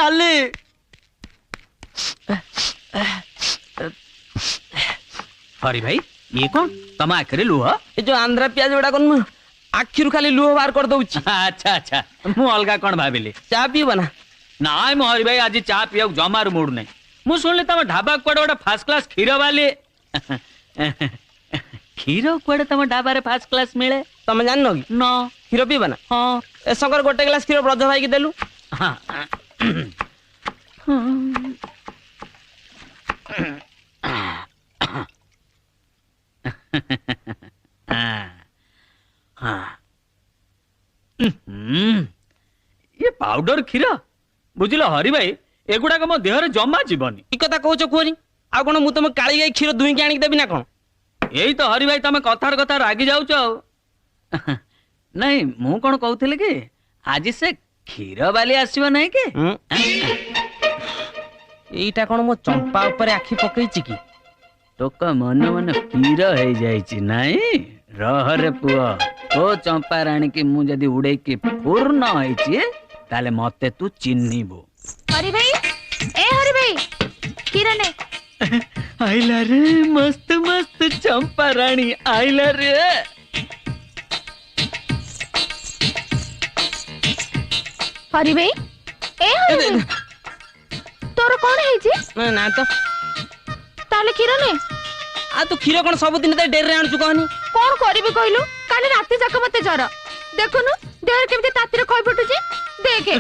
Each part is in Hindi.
डाले हरी भाई ये कौन तम आखिरी लुह ये जो आंध्रा प्याज गुड़ा कौन आखिर खाली लुह बाहर कर दउची अच्छा अच्छा मु अलगा कौन भाविली चा पीब ना नाय मो हरी भाई आज चा पिया जमार मूड नहीं मु सुनली तम ढाबा कुआडे गोटे फास्ट क्लास क्षीर वाली क्षीर कुआडे तम ढाबा रे फास्ट क्लास मिले तुम जान कि न क्षीर पीब ना हाँ ए संकर गोटे ग्लास क्षीर ब्रज भाई की देलु हाँ ये पाउडर क्षीर बुझिल हरी भाई एगुड़ाक मो देहरे जमा जीवनी ई कथा कहूछ कुहनी आ कोन मु तुम काली गाई क्षीर दुई के आनी देबी ना कोन यही तो हरी भाई तमे कथार कथा रागी जाउछ नहीं मु कोन कहउथिले कि आज से क्षीर वाली आसीबो नहीं के एईटा कोन मो चंपा ऊपर आखि पकईची की तोक मन मन पीर हो जाइछि नहीं रह रे पुआ ओ चंपा रानी की मु जदी उड़े की पूर्ण होइछि ताले मते तू चिन्नीबो हरी भाई ए हरी भाई किरण आइला रे मस्त मस्त चंपा रानी आइला रे हरी भाई ए हरी भाई तोर कौन है जी ना तो ताले किरण आ तू क्षीर कोन सब दिन डेर रे आनछु कहनी कौन करबी कहलु काले राती जाक मते जर देखुनु देहर केमते तातीरे खई फुटुची देखे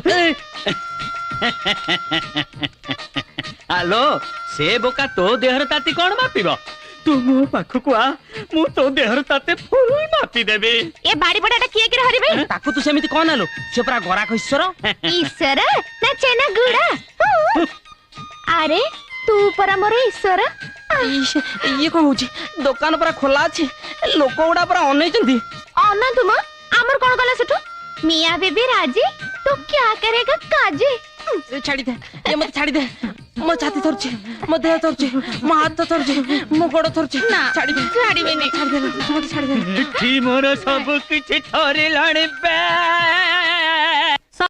हेलो से बोका तो देहर ताती कौन मापिबो तू मो पाखकु आ मु तो देहर ताते फुल मापी देबे ए बाड़ी बडाटा किए के हरी भाई ताकू तू सेमिति कोन आलो से परा गरा ईश्वर ईश्वर ना चेना गुड़ा अरे तू परा मोर ईश्वर ये कौन होची दुकान पर खोला अछि लोक गुडा पर अनैचंती अना तुम आमर कोन गला सेठो मियां बेबी राजी तो क्या करेगा काजी छाड़ी दे ये मत छाड़ी दे मो छाती थरची मो देह थरची मो हाथ थरची मो गोड़ थरची ना छाड़ी दे छाड़ी में नहीं छाड़ी दे मत छाड़ी दे ठी मोर सब किछ थरे लाणे बे